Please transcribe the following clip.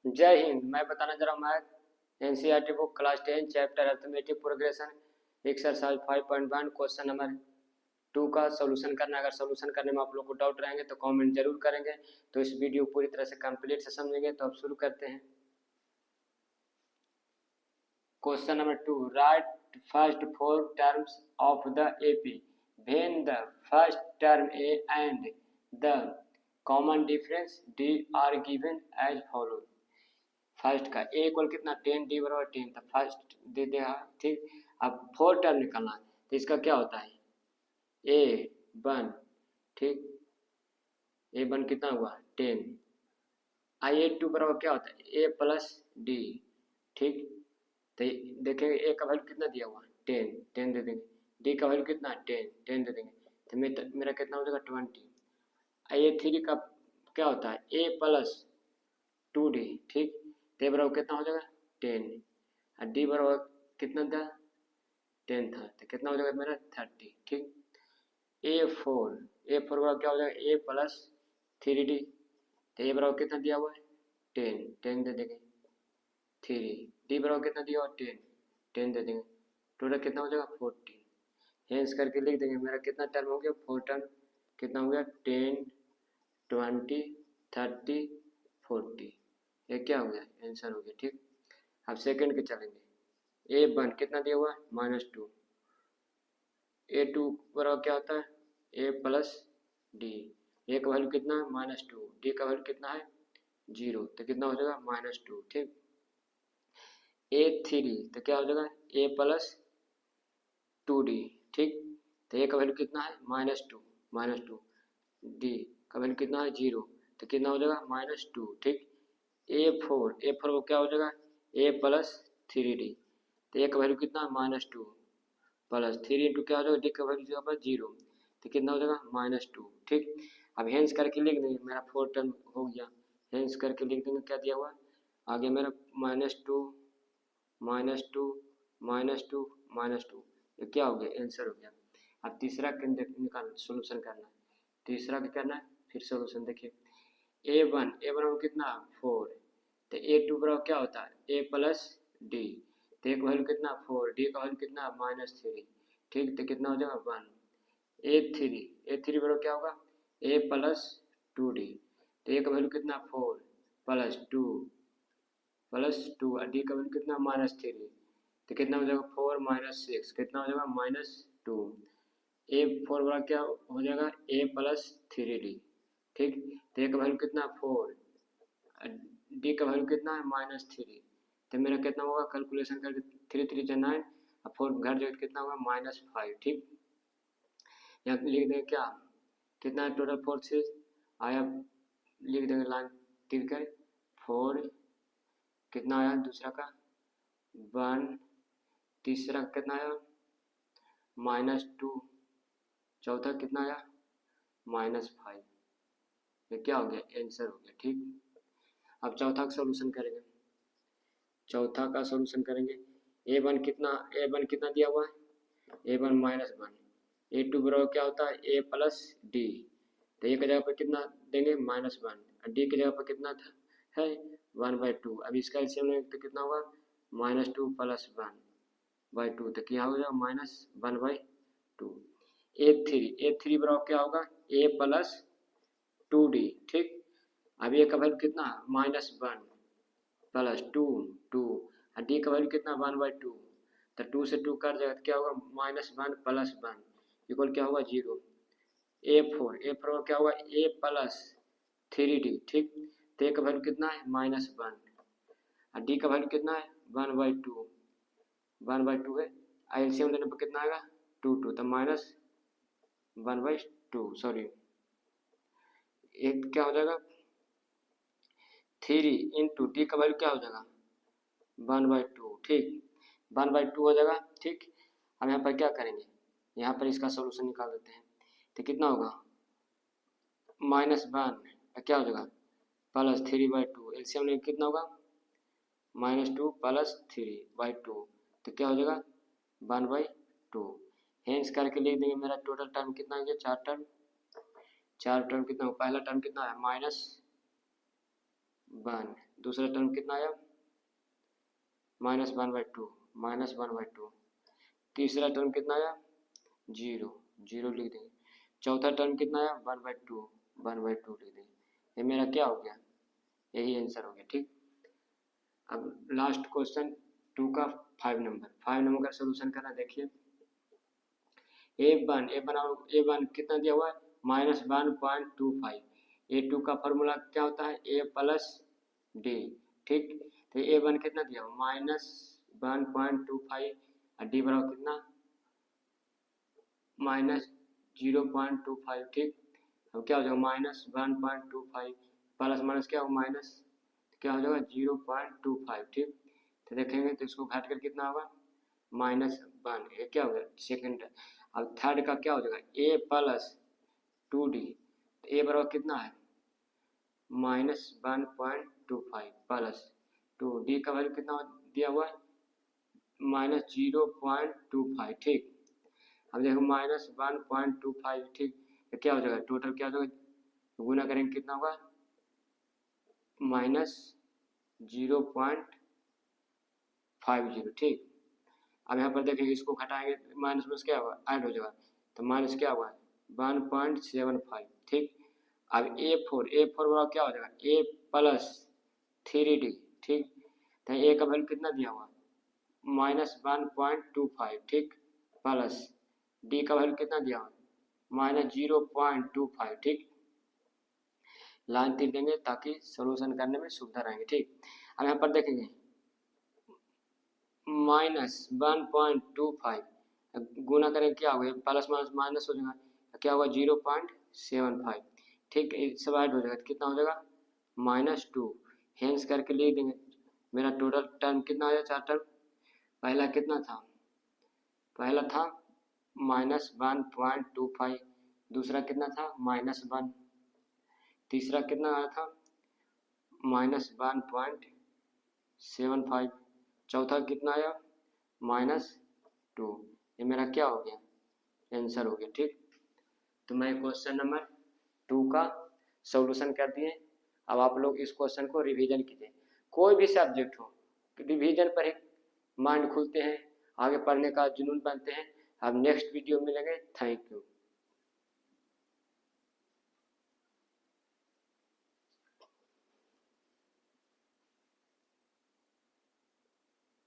जय हिंद। मैं बताना जरा math NCERT book class 10 chapter arithmetic progression exercise 5.1 question number 2 का सॉल्यूशन करना। अगर सॉल्यूशन करने में आप लोग को डाउट रहेंगे तो कमेंट जरूर करेंगे। तो इस वीडियो पूरी तरह से कंप्लीट से समझेंगे। तो अब शुरू करते हैं। Question number 2, write first 4 terms of the AP when the first term a and the common difference d are given as follows. First का ए इक्वल कितना 10, डी बराबर 10, तो फर्स्ट दे दिया। ठीक, अब 4 टर्म निकालना है तो इसका क्या होता है ए 1। ठीक, ए 1 कितना हुआ 10। आई ए 2 बराबर क्या होता है ए प्लस डी। ठीक, तो देखेंगे ए का वैल्यू कितना दिया हुआ 10, 10 दे देंगे। डी का वैल्यू कितना 10, 10 दे देंगे। तो मेरा कितना हो जाएगा 20। आई ए 3 का क्या होता है ए प्लस 2d। ठीक, तो बराबर कितना हो जाएगा 10 और डी बराबर कितना था 10 था, तो कितना हो जाएगा मेरा 30। ठीक, ए4 बराबर क्या हो जाएगा ए प्लस 3d। तो ए बराबर कितना दिया हुआ है 10, 10 दे देंगे। 3 डी बराबर कितना दिया हुआ 10, 10 दे देंगे। टोटल कितना हो जाएगा 40। हेंस करके लिख देंगे मेरा कितना टर्म हो गया 4 टर्म। कितना हो गया 10, 20, 30, 40। ये क्या हो गया आंसर हो गया। ठीक, अब सेकंड के चलेंगे। ए 1 कितना दिया हुआ -2। ए 2 बराबर क्या होता है ए प्लस डी। ए का वैल्यू कितना है -2, डी का वैल्यू कितना है 0, तो कितना हो जाएगा -2। ठीक, ए 3 तो क्या हो जाएगा ए प्लस 2d। ठीक, तो ए का वैल्यू कितना है -2, डी का वैल्यू कितना है 0, तो कितना हो जाएगा -2। ठीक, ए4 वो क्या हो जाएगा ए प्लस 3d। तो ए का वैल्यू कितना है -2 प्लस 3 इंटू क्या हो जाएगा डी का वैल्यू जो है 0, तो कितना हो जाएगा -2। ठीक, अब हेंस करके लिख देंगे मेरा 4 टर्म हो गया। हेंस करके लिख देंगे क्या दिया हुआ आगे मेरा -2, -2, -2, -2। ये क्या हो गया आंसर हो गया। अब तीसरा निकाल सोल्यूशन करना है। तीसरा क्या करना है फिर सोल्यूशन देखिए। ए1 बराबर कितना 4, तो ए2 बराबर क्या होता है ए प्लस डी। तो एक वैल्यू कितना 4, डी का वैल्यू कितना -3। ठीक, तो कितना हो जाएगा 1। ए3 बराबर क्या होगा ए प्लस 2d। तो ए का वैल्यू कितना 4 प्लस 2 और डी का वैल्यू कितना -3, तो कितना हो जाएगा 4 -6, कितना हो जाएगा -2। ए4 बराबर क्या हो जाएगा ए प्लस 3d। ठीक, तो ए का वैल्यू कितना 4, डी का वैल्यू कितना है -3, तो मेरा कितना होगा कैलकुलेशन करके 3 3 जा 9 और 4 घर जो कितना होगा -5। ठीक, यहाँ पे लिख देंगे क्या कितना है टोटल 4 से आया, लिख देंगे लाइन तीर कर 4 कितना आया दूसरा का 1, तीसरा कितना आया -2, चौथा कितना आया -5। ये क्या हो गया आंसर हो गया। ठीक, अब चौथा का सॉल्यूशन करेंगे। चौथा का सॉल्यूशन करेंगे। ए1 कितना दिया हुआ है ए1 -1। ए2 बराबर क्या होता है ए प्लस डी। तो ए की जगह पर कितना देंगे -1 और डी की जगह पर कितना था है 1/2। अब इसका एलसीएम लेंगे तो कितना होगा -2 प्लस 1/2, तो क्या हो जाएगा -1/2। ए3 बराबर क्या होगा ए प्लस 2d। ठीक, अब ए का वैल्यू कितना -1 प्लस 2 और डी का वैल्यू कितना 1/2, तो 2 से 2 कट जाएगा तो क्या होगा -1 प्लस 1 इक्वल क्या होगा 0। ए4 क्या होगा ए प्लस 3d। ठीक, तो ए का वैल्यू कितना है -1 और डी का वैल्यू कितना है 1/2 है। एलसीएम लेने पर कितना आएगा 2 तो -1/2 सॉरी एक क्या हो जाएगा 3 इंटू डी का वैल्यू क्या हो जाएगा 1/2। ठीक, 1/2 हो जाएगा। ठीक, अब यहाँ पर क्या करेंगे यहाँ पर इसका सॉल्यूशन निकाल देते हैं। तो कितना होगा -1 क्या हो जाएगा प्लस 3/2। एलसीएम में कितना होगा -2 प्लस 3/2, तो क्या हो जाएगा 1/2। हेंस करके लिख देंगे मेरा टोटल टर्म कितना हो गया 4 टर्म। 4 टर्म कितना हो पहला टर्म कितना है 1। दूसरा टर्म कितना आया, -1/2, -1/2। तीसरा टर्म कितना आया, 0, 0 लिख देंगे। चौथा टर्म कितना आया, 1/2, 1/2 लिख देंगे। ये मेरा क्या हो गया, यही आंसर हो गया। ठीक, अब लास्ट क्वेश्चन 2 का 5 नंबर का सोल्यूशन करना। देखिए A1 कितना दिया हुआ है, -1.25। A2 का फॉर्मूला क्या होता है, A प्लस D। ठीक, तो A1 कितना दिया हुआ, -1.25 और D बराबर कितना, -0.25। ठीक, अब क्या हो जाएगा, -1.25 प्लस माइनस क्या होगा, माइनस क्या हो जाएगा, 0.25। ठीक, तो देखेंगे तो इसको घाट कर कितना होगा, -1। ये क्या हो गया, सेकंड। अब थर्ड का क्या हो जाएगा, A प्लस 2D। तो A बराबर कितना है, -1.25 प्लस 2D का वैल्यू कितना दिया हुआ है, -0.25। ठीक, अब देखो -1.25। ठीक, तो क्या हो जाएगा, टोटल क्या हो जाएगा, गुना करेंगे कितना होगा, -0.50। ठीक, अब यहाँ पर देखेंगे इसको घटाएंगे, माइनस में क्या होगा, ऐड हो जाएगा, तो माइनस क्या हुआ, 1.75। ठीक, अब A4 बराबर क्या हो जाएगा, A प्लस 3D। ठीक, तो A का वैल्यू कितना दिया हुआ, -1.25। ठीक, प्लस D का वैल्यू कितना दिया हुआ, -0.25। ठीक, लाइन तीर देंगे ताकि सोल्यूशन करने में सुविधा रहेंगे। ठीक, अब यहाँ पर देखेंगे -1.25 गुना करें क्या होगा, प्लस माइनस माइनस हो जाएगा, क्या होगा, 0.75। ठीक, सब ऐड हो जाएगा, कितना हो जाएगा, -2। हेंस करके लिख देंगे। मेरा टोटल टर्म कितना आया, 4 टर्म। पहला कितना था, पहला था -1.25। दूसरा कितना था, -1। तीसरा कितना आया था, -1.75। चौथा कितना आया, -2। ये मेरा क्या हो गया, आंसर हो गया। ठीक, तो मैं क्वेश्चन नंबर 2 का सॉल्यूशन कर दिए। अब आप लोग इस क्वेश्चन को रिवीजन कीजिए। कोई भी सब्जेक्ट हो, रिवीजन पर ही माइंड खुलते हैं, आगे पढ़ने का जुनून बनते हैं। अब नेक्स्ट वीडियो में मिलेंगे। Thank you.